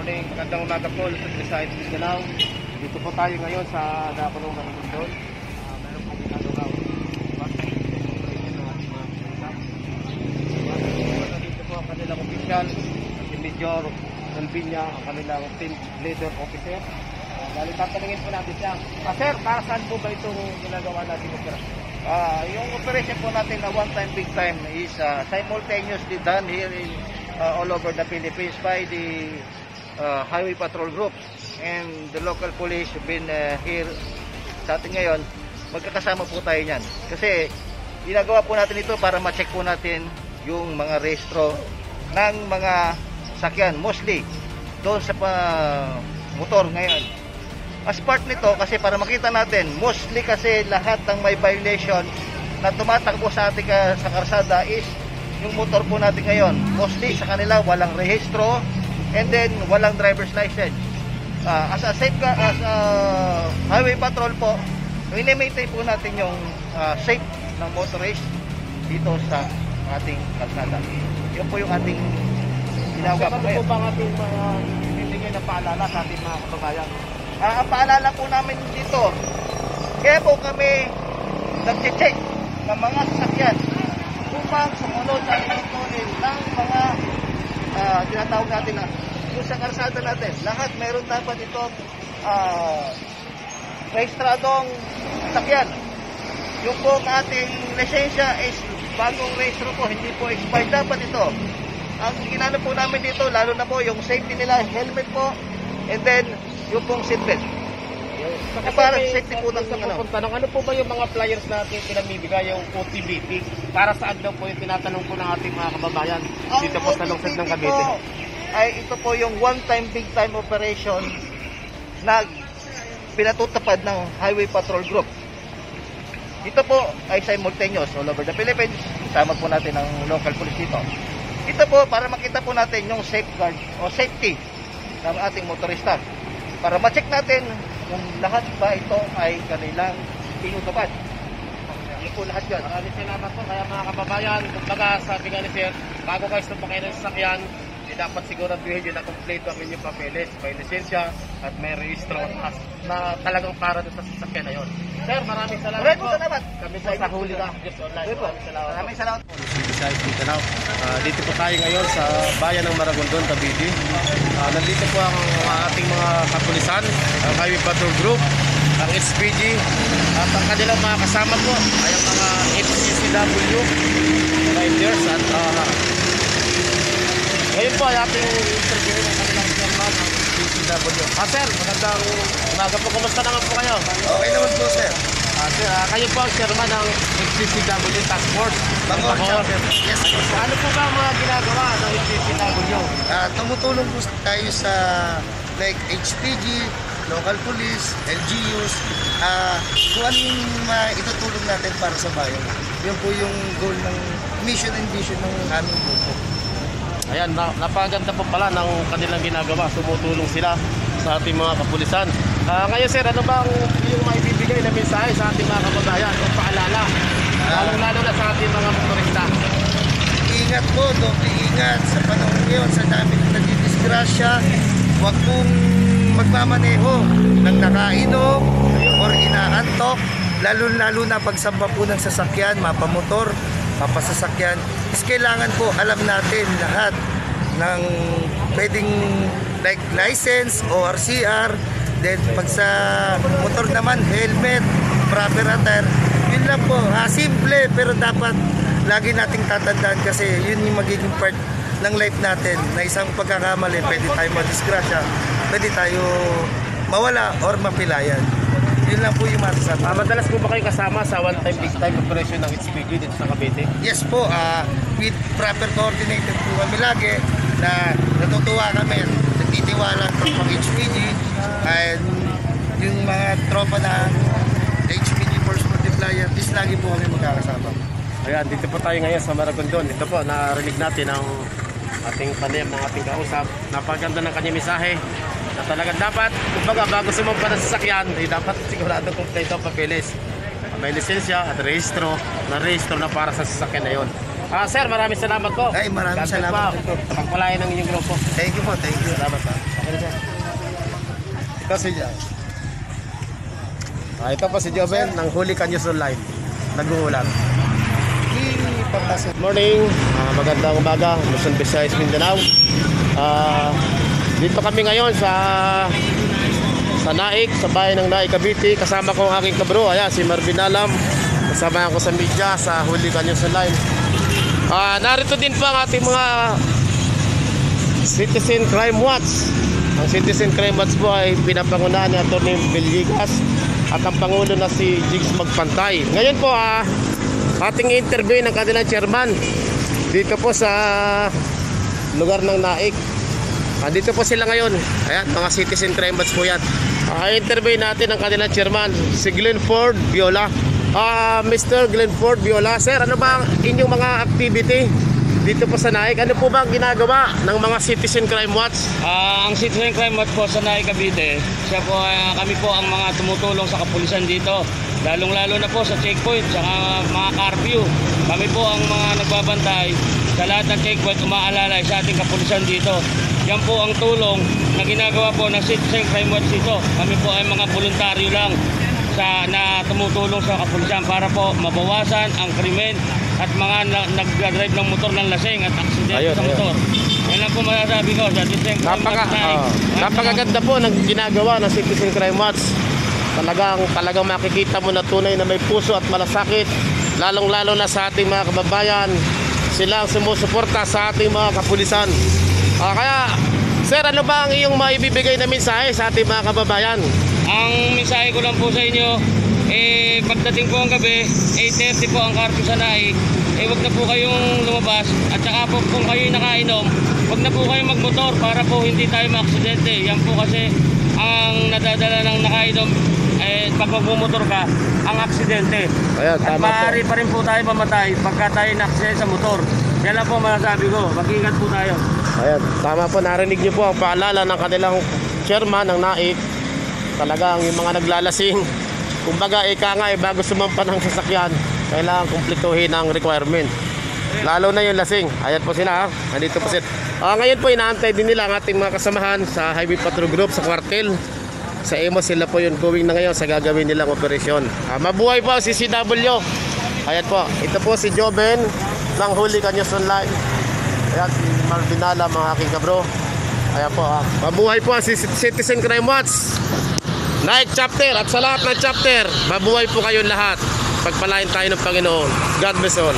morning, magandang umaga po, Luzon, Visayas, Mindanao. Dito po tayo ngayon sa Napunong Maragondon. Meron po ginagawa operation ng ating mga salita. Dito po ang kanilang official, si Major Salvinia, ang kanilang team leader officer. Dahil tatanungin po natin siya, sir, para saan po ba itong ginagawa natin operasyon? Yung operation po natin na one time, big time is simultaneously done here in all over the Philippines by the highway patrol groups and the local police have been here sa atin ngayon. Magkakasama po tayo niyan kasi ginagawa po natin ito para ma-check po natin yung mga rehistro ng mga sakyan, mostly doon sa motor ngayon. As part nito, kasi para makita natin, mostly kasi lahat ng may violation na tumatakbo sa ating sa karsada is yung motor po natin ngayon. Mostly sa kanila walang rehistro and then walang driver's license. As a safeguard, as a highway patrol po, i-maintain po natin yung safe ng motorist dito sa ating karsada. Yun po yung ating ginagawa po ngayon. Ano po ba ang ating mga bibigyan na paalala sa ating mga kababayan? Ang paalala po namin dito, kaya po kami nag-check ng mga sasakyan upang sumunod sa instruction ng mga tinatawag natin na yung sa karsada natin. Lahat meron dapat itong rehistradong sasakyan. Yung po ating lisensya is bagong rehistro po, hindi po expired dapat ito. Ang ginano po namin dito, lalo na po yung safety nila, helmet po, and then yung pong seatbelt. Para safety po ng ano po ba yung mga flyers natin pinamibigay, yung OTBT? Para saan daw po yung tinatanong po ng ating mga kababayan dito po sa lungsod ng Cavite? Ay ito po yung one time, big time operation na pinatutupad ng Highway Patrol Group. Ito po ay simultaneous all over the Philippines. Kasama po natin ang local police dito. Ito po para makita po natin yung safeguard o safety ng ating motorista. Para ma-check natin kung lahat ba ito ay kanilang tinutupad. Yan po lahat yan. Maraming salamat po. Kaya mga kababayan, kumbaga sabi nga ni Sir, bago kayo sumakay ng sasakyan, dapat siguraduhin nyo na kompleto ang inyong papeles, may lisensya at may rehistro na talagang para doon sa sasakyan na yun. Sir, maraming salamat po. Kami po sa huli na. Maraming salamat po. Dito po tayo ngayon sa bayan ng Maragondon, Cavite. Nandito po ang ating mga kapulisan, ang Highway Patrol Group, ang SPG, at ang kanilang mga kasama po ay ang mga FCCW, riders at ngayon po ay ating interview ng kanilang chairman ng FCCW. Sir, magandang umaga po. Kumusta naman po kayo? Okay naman po, sir. Kayo po ang chairman ng FCCW Task Force. Bangor. Yes, sir. Ano po ba ang mga ginagawa ng FCCW? Tumutulong po tayo sa like HPG, local police, LGUs, kung ano yung itutulong natin para sa bayan. Yun po yung goal ng mission and vision ng aming grupo. Ayan, napaganda po pala ng kanilang ginagawa. Tumutulong sila sa ating mga kapulisan. Ngayon sir, ano ba yung maibibigay na mensahe sa ating mga kababayan o paalala? Lalong-lalo na sa ating mga motorista. Ingat po, doble ingat sa panahon ngayon, sa dami ng nagdidisgrasya. Huwag pong magmamaneho ng nakainom or inaantok, lalo-lalo na pagsamba po ng sasakyan, mapamotor, papasasakyan. Is kailangan po alam natin lahat ng pwedeng like license o RCR. Then pag sa motor naman, helmet, proper attire. Yun lang po, simple pero dapat lagi nating tatandaan kasi yun yung magiging part ng life natin na isang pagkakamali, pwede tayo madisgrasya, pwede tayo mawala or mapilayan. Yun lang po yung masasabi. Madalas po ba kayo kasama sa one time, big time operation ng HPG dito sa Cavite? Yes po, with proper coordinated po kami lagi na natutuwa kami, nagtitiwala ng pang HPG and yung mga tropa na HPG Force Multiplier, is lagi po kami magkakasama. Ayan, dito po tayo ngayon sa Maragondon. Ito po, narinig natin ang ating panayam ng ating kausap. Napaganda ng kanyang mensahe na talagang dapat, kumbaga bago sumampa ng sasakyan, dapat sigurado kompleto ang papeles. May lisensya at rehistro na para sa sasakyan na yun. Sir, maraming salamat po. Ay, maraming salamat po. Pagpalain ng inyong grupo. Thank you po, thank you. Salamat po. Ito si ito po si Joven ng Huli Ka News Online. Nag-uulan. Good morning, magandang umaga, Luzon, Visayas, Mindanao. Dito kami ngayon sa Naik, sa bayan ng Naik, Cavite. Kasama ko ang aking kabro, ayan, si Marvin Alam. Kasama ako sa media sa Huli Ka News Online. Narito din pa ang ating mga Citizen Crime Watch. Ang Citizen Crime Watch po ay pinapangunahan ni Atty. Villegas at ang Pangulo na si Jigs Magpantay. Ngayon po ating interview ng kanilang chairman dito po sa lugar ng Naik. Dito po sila ngayon. Ayan, mga Citizen Crime Watch po yan. Interview natin ang kanilang chairman, si Glenford Viola. Mr. Glenford Viola, sir, ano ba ang inyong mga activity dito po sa Naik? Ano po ba ang ginagawa ng mga Citizen Crime Watch? Ang Citizen Crime Watch po sa Naik, Cavite, siya po, kami po ang mga tumutulong sa kapulisan dito. Lalong-lalo na po sa checkpoint, sa mga curfew. Kami po ang mga nagbabantay sa lahat ng checkpoint, umaalalay sa ating kapulisan dito. Yan po ang tulong na ginagawa po ng Citizen Crime Watch dito. Kami po ay mga voluntaryo lang na tumutulong sa kapulisan para po mabawasan ang krimen at mga nag-drive ng motor ng lasing at aksidente sa motor. Yan lang po masasabi ko sa Citizen Crime Watch. Napakaganda po ng ginagawa ng Citizen Crime Watch. Talagang makikita mo na tunay na may puso at malasakit, lalong-lalo na sa ating mga kababayan. Sila ang sumusuporta sa ating mga kapulisan. Kaya, sir, ano ba ang iyong maibibigay na mensahe sa ating mga kababayan? Ang mensahe ko lang po sa inyo, pagdating po ang gabi, 8:30 po ang curfew sa Naik, wag na po kayong lumabas, at saka po kung kayo nakainom, wag na po kayong magmotor para po hindi tayo maaksidente. Yan po kasi ang nadadala ng nakainom, pag magmumotor ka, ang aksidente. Ayan, at tama maaari po. pa rin po tayo mamatay pagka tayo na-aksidente sa motor. Yan lang po masasabi ko, mag-ingat po tayo. Ayan, tama po, narinig niyo po ang paalala ng kanilang chairman ng Naik. Talagang yung mga naglalasing, kumbaga ika nga bago sumampa ng sasakyan, kailangan kumpletuhin ang requirement. Lalo na yung lasing. Ayan po sila, nandito po sila. Ngayon po inaantay din nila ang ating mga kasamahan sa Highway Patrol Group sa kwartel. Sa EMO sila po yung going na ngayon sa gagawin nilang operasyon. Mabuhay po si CW. Ayan po, ito po si Joven ng Huli Ka News Online. Ayan, si Marvinala, mga aking kabro. Ayan po, mabuhay po si Citizen Crime Watch Naik chapter, at sa lahat ng chapter, mabuhay po kayong lahat. Pagpalain tayo ng Panginoon. God bless all.